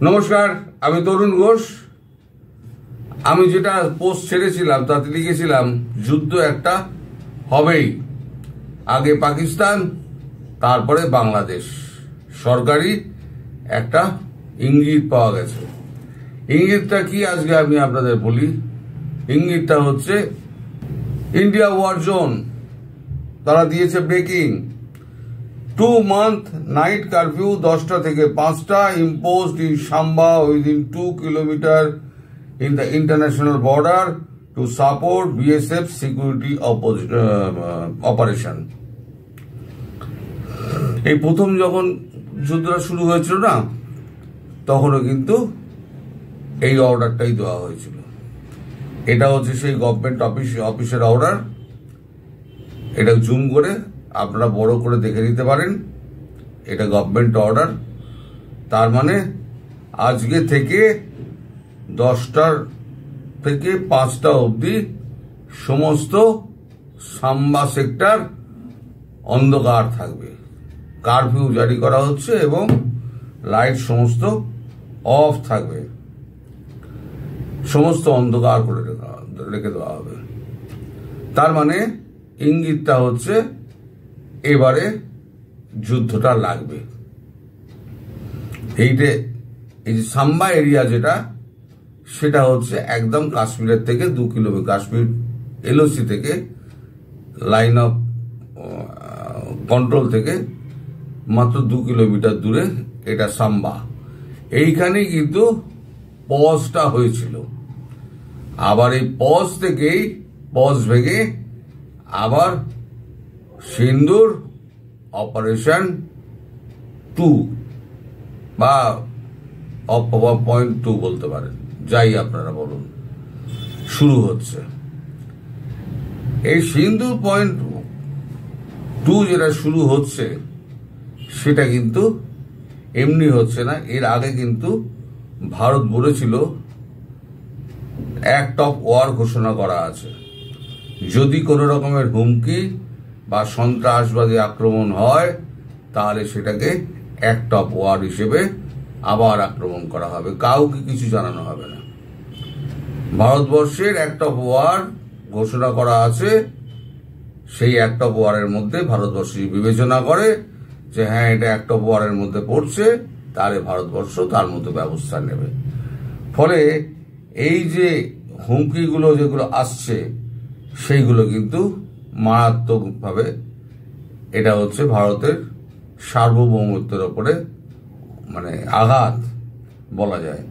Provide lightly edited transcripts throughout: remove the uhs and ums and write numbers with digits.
নমস্কার, আমি তরুণ ঘোষ। আমি যেটা পোস্ট ছেড়েছিলাম তাতে লিখেছিলাম যুদ্ধ একটা হবেই, আগে পাকিস্তান তারপরে বাংলাদেশ। সরকারি একটা ইঙ্গিত পাওয়া গেছে। ইঙ্গিতটা কি আজকে আমি আপনাদের বলি। ইঙ্গিতটা হচ্ছে ইন্ডিয়া ওয়ার জোন, তারা দিয়েছে ব্রেকিং 2-month নাইট কারফিউ 10টা থেকে 5টা imposed in Shamba within 2 kilometer in the international border to support BSF security operation. এই প্রথম যখন যুদ্ধটা শুরু হয়েছিল না, তখনও কিন্তু এই অর্ডারটাই দেওয়া হয়েছিল। এটা হচ্ছে সেই গভর্নমেন্ট অফিসের অর্ডার। এটা জুম করে আপনারা বড় করে দেখে নিতে পারেন। এটা গভর্নমেন্ট অর্ডার। তার মানে আজকে থেকে 10টা থেকে 5টা অবধি সমস্ত সাম্বা সেক্টর অন্ধকার থাকবে। কারফিউ জারি করা হচ্ছে এবং লাইট সমস্ত অফ থাকবে, সমস্ত অন্ধকার করে রেখে দেওয়া হবে। তার মানে ইঙ্গিতটা হচ্ছে এবারে যুদ্ধটা লাগবে। এই যে সাম্বা এরিয়া যেটা, সেটা হচ্ছে একদম কাশ্মীরের থেকে 2 কিলোমিটার, কাশ্মীর এলওসি থেকে লাইন অফ কন্ট্রোল থেকে মাত্র 2 কিলোমিটার দূরে এটা সাম্বা। এইখানেই কিন্তু পজটা হয়েছিল। আবার এই পজ থেকেই পজ ভেঙে আবার সিন্দুর অপারেশন 2 বা 0.2 বলতে পারেন, যাই আপনারা বলুন, শুরু হচ্ছে। এই সিন্দুর 0.2 যেটা শুরু হচ্ছে সেটা কিন্তু এমনি হচ্ছে না। এর আগে কিন্তু ভারত বলেছিল অ্যাক্ট অফ ওয়ার ঘোষণা করা আছে। যদি কোনো রকমের হুমকি বা সন্ত্রাসবাদী আক্রমণ হয় তাহলে সেটাকে অ্যাক্ট অফ ওয়ার হিসেবে আবার আক্রমণ করা হবে, কাউকে কিছু জানানো হবে না। ভারতবর্ষের অ্যাক্ট অফ ওয়ার ঘোষণা করা আছে। সেই অ্যাক্ট অফ ওয়ারের মধ্যে ভারতবর্ষ বিবেচনা করে যে হ্যাঁ, এটা অ্যাক্ট অফ ওয়ারের মধ্যে পড়ছে, তাহলে ভারতবর্ষ তার মতো ব্যবস্থা নেবে। ফলে এই যে হুমকিগুলো যেগুলো আসছে সেইগুলো কিন্তু মারাত্মকভাবে, এটা হচ্ছে ভারতের সার্বভৌমত্বের ওপরে মানে আঘাত বলা যায়।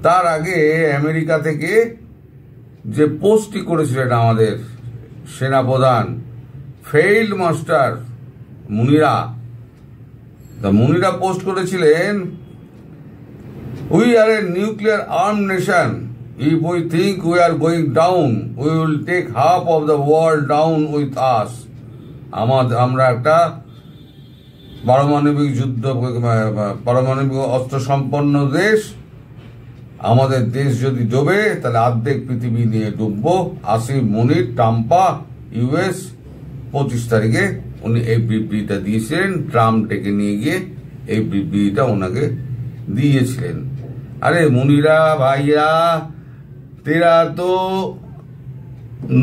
তার আগে আমেরিকা থেকে যে পোস্টটি করেছিলেন আমাদের সেনাপ্রধান ফিল্ড মাস্টার মুনিরা পোস্ট করেছিলেন, we are A nuclear arm nation. If we think we are going down, we will take half of the world down with us. আমরা একটা পারমাণবিক অস্ত্র সম্পন্ন দেশ। আমাদের দেশ যদি ডুবে তাহলে অর্ধেক পৃথিবী নিয়ে ডুববো। আসিফ মুনির, টাম্পা, ইউএস। 25 তারিখে উনি এই বিবৃতিটা দিয়েছিলেন। ট্রাম্প ডেকে নিয়ে গিয়ে এই বিবৃতিটা ওনাকে দিয়েছিলেন। আরে মুনিরা ভাইয়া, तेरा तो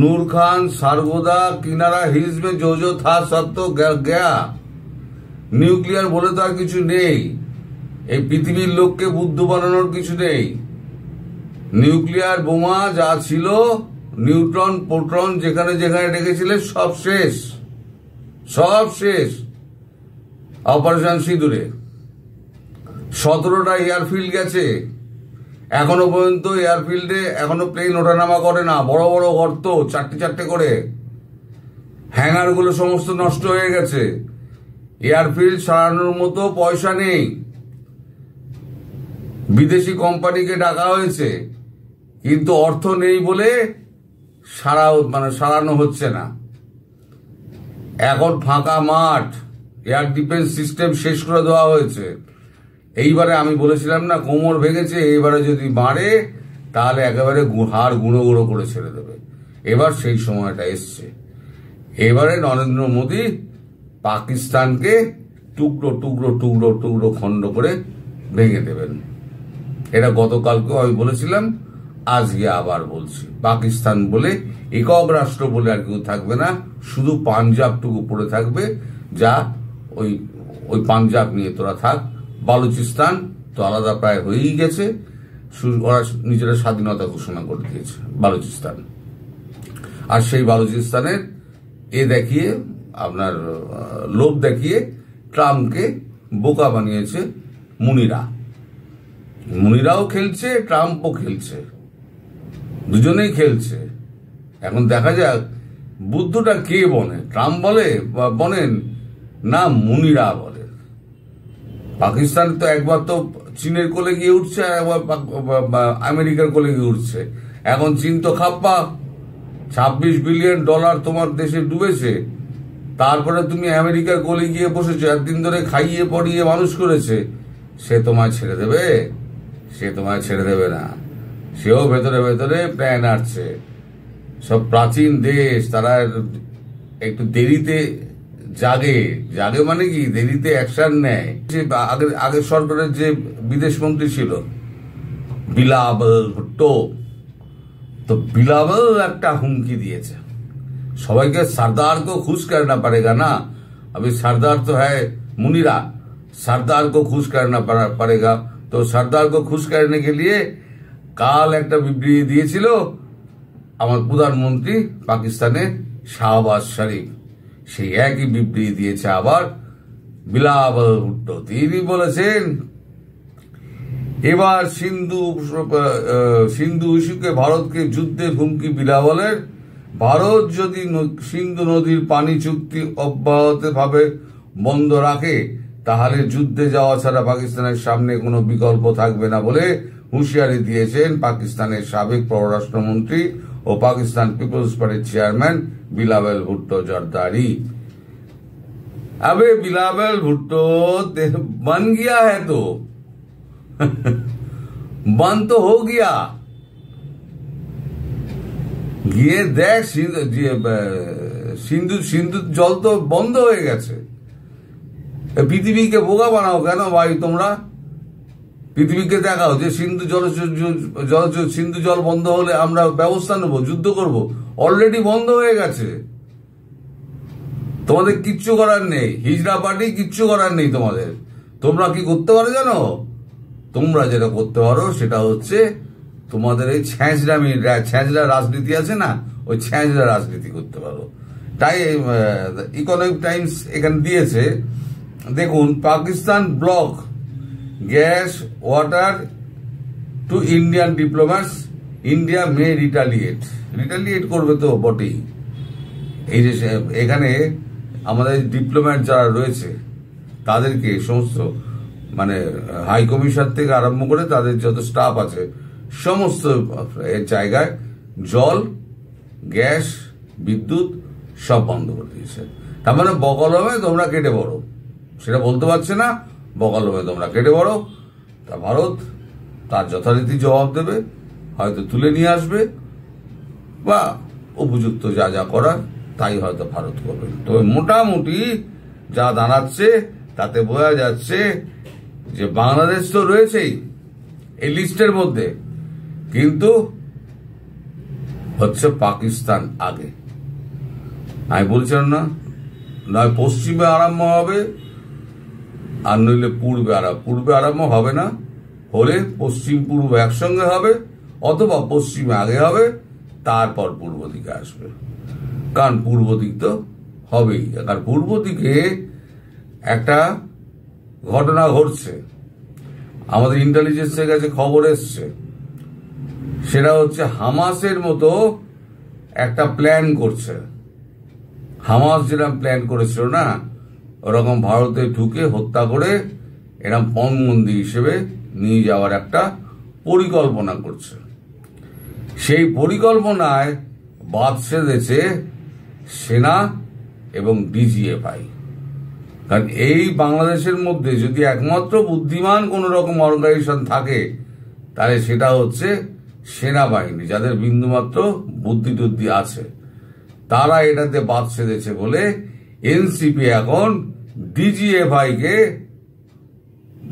नूर खान सारगोदा किनारा हिल्स में जो था सब तो गया। নিউক্লিয়ার বলে তো আর কিছু নেই। এই পৃথিবীর লোককে বুদ্ধ বানানোর কিছু নেই। নিউক্লিয়ার বোমা যা ছিল, নিউট্রন প্রোটন যেখানে যেখানে রেখেছিলেন সব শেষ, সব শেষ। অপারেশন সিঁদুরে 17টা এয়ারফিল্ড গেছে। এখনো পর্যন্ত এয়ারফিল্ডে এখনো প্লেন ওঠানামা করে না। বড় বড় গর্ত, 4টে করে হ্যাঙ্গার গুলো সমস্ত নষ্ট হয়ে গেছে। এয়ারফিল্ড সারানোর মতো পয়সা নেই। বিদেশি কোম্পানিকে ডাকা হয়েছে, কিন্তু অর্থ নেই বলে সারানো হচ্ছে না। এখন ফাঁকা মাঠ। এয়ার ডিফেন্স সিস্টেম শেষ করে দেওয়া হয়েছে। এইবারে আমি বলেছিলাম না, কোমর ভেঙেছে, এইবারে যদি মারে তাহলে একেবারে হাড় গুঁড়ো গুঁড়ো করে ছেড়ে দেবে। এবার সেই সময়টা এসছে। এবারে নরেন্দ্র মোদী পাকিস্তানকে টুকরো টুকরো টুকরো টুকরো খণ্ড করে ভেঙে দেবেন। এটা গতকালকেও আমি বলেছিলাম, আজকে আবার বলছি, পাকিস্তান বলে একক রাষ্ট্র বলে আর কেউ থাকবে না, শুধু পাঞ্জাবটুকু পড়ে থাকবে, যা ওই ওই পাঞ্জাব নিয়ে তোরা থাক। বালুচিস্তান তো আলাদা প্রায় হয়েই গেছে, ওরা নিজেরা স্বাধীনতা ঘোষণা করে দিয়েছে বালুচিস্তান। আর সেই বালুচিস্তানের দেখিয়ে আপনার লোভ দেখিয়ে ট্রাম্পকে বোকা বানিয়েছে মুনিরাও খেলছে, ট্রাম্পও খেলছে, দুজনেই খেলছে। এখন দেখা যাক বুদ্ধটা কে বনে, ট্রাম্প বলে বনেন না মুনিরা বলে। পাকিস্তান তো একবার তো চীনের কোলে গিয়ে উঠছে, একবার আমেরিকার কোলে গিয়ে উঠছে। এখন চীন তো খাপ্পা, $26 বিলিয়ন তোমার দেশে ডুবেছে, তারপরে তুমি আমেরিকার কোলে গিয়ে বসেছো, একদিন ধরে খাইয়ে পড়িয়ে মানুষ করেছে, সে তোমায় ছেড়ে দেবে? সে তোমায় ছেড়ে দেবে না, সেও ভেতরে ভেতরে প্ল্যান আটছে। সব প্রাচীন দেশ, তারা একটু দেরিতে জাগে মানে কি, দেরিতে অ্যাকশন নেয়। যে আগের সরকারের যে বিদেশ মন্ত্রী ছিল বিলাবল ভুট্টো, তো বিলাবল একটা হুমকি দিয়েছে সবাইকে, सरदार को खुश करना पड़ेगा ना, अभी सरदार तो है मुनीरा, सरदार को खुश करना पड़ेगा। তো सरदार को खुश करने के लिए কাল একটা বিবৃতি দিয়েছিল আমার প্রধানমন্ত্রী পাকিস্তানের শাহবাজ শরীফ, সেই একই বিবৃতি দিয়েছে আবার বিলাবল ভুট্টো। তিনি বলেছেন এবার সিন্ধু ইস্যুকে ভারতকে যুদ্ধের হুমকি বিলাবলের, ভারত যদি সিন্ধু নদীর পানি চুক্তি অব্যাহতভাবে বন্ধ রাখে তাহলে যুদ্ধে যাওয়া ছাড়া পাকিস্তানের সামনে কোনো বিকল্প থাকবে না বলে হুঁশিয়ারি দিয়েছেন পাকিস্তানের সাবেক পররাষ্ট্রমন্ত্রী ও পাকিস্তান পিপলস পার্টির চেয়ারম্যান বিলাবল ভুট্টো জরদারি। अबे बिलावल भुट्टो बन गया है तो बन तो हो गया, গিয়ে দেখ সিন্ধু জল তো বন্ধ হয়ে গেছে। পৃথিবীকে বোকা বানাও কেন ভাই তোমরা? পৃথিবীকে দেখাও যে সিন্ধু জল বন্ধ হলে আমরা ব্যবস্থা নেব, যুদ্ধ করব। অলরেডি বন্ধ হয়ে গেছে, তোমাদের কিচ্ছু করার নেই। হিজড়া পার্টি কিচ্ছু করার নেই তোমাদের। তোমরা কি করতে পারো জানো? তোমরা যেটা করতে পারো সেটা হচ্ছে তোমাদের এই ছ্যাঁচড়া রাজনীতি আছে না, ওই ছ্যাঁচড়া রাজনীতি করতে পারো। তাই ইকোনমিক টাইমস এখানে দিয়েছে, দেখুন, Pakistan block gas water to Indian diplomats, India May retaliate করবে তো বটেই। এই যে এখানে আমাদের ডিপ্লোম্যাট যারা রয়েছে তাদেরকে সমস্ত মানে হাই কমিশন থেকে আরম্ভ করে তাদের যত স্টাফ আছে সমস্ত জায়গায় জল, গ্যাস, বিদ্যুৎ সব বন্ধ করে দিয়েছে। তার মানে বকলমে তোমরা কেটে পড়ো, সেটা বলতে পারছে না, বকলমে তোমরা কেটে পড়ো। তা ভারত তার যথারীতি জবাব দেবে, হয়তো তুলে নিয়ে আসবে বা উপযুক্ত যা যা করার তাই হয়তো ভারত করবে। তো মোটামুটি যা দাঁড়াচ্ছে তাতে বোঝা যাচ্ছে যে বাংলাদেশ তো রয়েছেই এই লিস্টের মধ্যে, কিন্তু হচ্ছে পাকিস্তান আগে। আমি বলছিলাম না, নয় পশ্চিমে আরম্ভ হবে আর নইলে পূর্বে আরম্ভ হবে না, হলে পশ্চিম পূর্ব একসঙ্গে হবে, অথবা পশ্চিমে আগে হবে তারপর পূর্ব দিকে আসবে। কারণ পূর্ব দিক তো হবেই, কারণ পূর্ব দিকে একটা ঘটনা ঘটছে, আমাদের ইন্টেলিজেন্সের কাছে খবর এসছে, সেটা হচ্ছে হামাসের মতো একটা প্ল্যান করছে। হামাস যেরকম প্ল্যান করেছিল না, ওরকম ভারতে ঢুকে হত্যা করে এরকম পণবন্দি হিসেবে নিয়ে যাওয়ার একটা পরিকল্পনা করছে। সেই পরিকল্পনায় বাদ সেধেছে সেনা এবং ডিজিএফআই। কারণ এই বাংলাদেশের মধ্যে যদি একমাত্র বুদ্ধিমান কোন রকম অর্গানাইজেশন থাকে তাহলে সেটা হচ্ছে সেনাবাহিনী, যাদের বিন্দুমাত্র বুদ্ধি টুদ্ধি আছে, তারা এটাতে বাদ সেধেছে বলে এনসিপি এখন ডিজিএফআই কে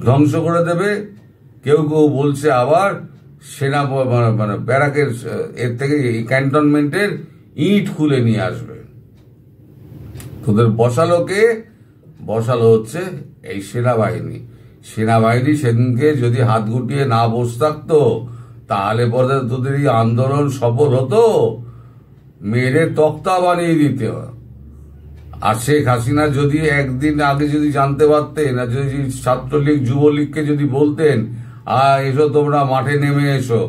ধ্বংস করে দেবে, কেউ কেউ বলছে আবার সেনা মানে ব্যারাকের এর থেকে ক্যান্টনমেন্টের ইট খুলে নিয়ে আসবে। তোদের বসালো কে? বসালো হচ্ছে এই সেনাবাহিনী। সেনাবাহিনী সেদিনকে যদি হাত গুটিয়ে না বসে থাকতো, তাহলে পরে তোদের এই আন্দোলন সফল হতো, মেরে তক্তা বানিয়ে দিতে। আর শেখ হাসিনা যদি একদিন আগে যদি জানতে পারতেন, আর যদি ছাত্রলীগ যুবলীগকে যদি বলতেন এসো তোমরা মাঠে নেমে এসো,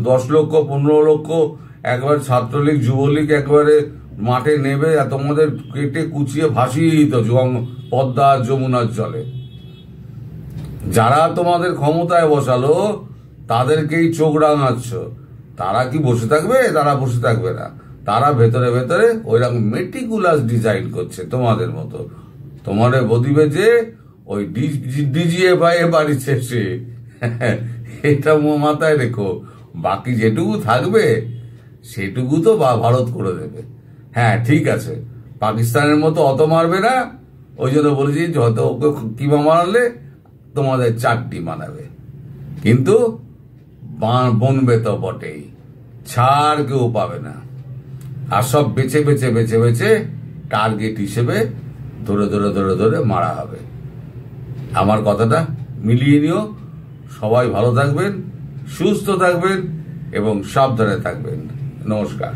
10 লক্ষ 15 লক্ষ একবার ছাত্রলীগ যুবলীগ একবারে মাঠে নেবে আর তোমাদের কেটে কুচিয়ে ভাসিয়ে দিত পদ্মা যমুনার জলে। যারা তোমাদের ক্ষমতায় বসালো তাদেরকেই চোখ রাঙাচ্ছ। তারা কি বসে থাকবে? তারা বসে থাকবে না। তারা ভেতরে ভেতরে ওইরকম মেটিকুলাস ডিজাইন করছে তোমাদের মতো। তোমাদের বদিবে যে ওই ডিজিএফআই এ বাড়িতে সে এটা মাথায় রেখো। বাকি যেটুকু থাকবে সেটুকু তো ভারত করে দেবে। হ্যাঁ ঠিক আছে, পাকিস্তানের মতো অত মারবে না, ওই জন্য বলেছি হয়তো ওকে কিমা মারলে তোমাদের চারটি মানাবে, কিন্তু বনবে তো বটেই, ছাড় কেউ পাবে না। আর সব বেছে বেছে বেছে বেছে টার্গেট হিসেবে ধরে ধরে ধরে ধরে মারা হবে। আমার কথাটা মিলিয়ে নিও। সবাই ভালো থাকবেন, সুস্থ থাকবেন এবং সাবধানে থাকবেন। নমস্কার।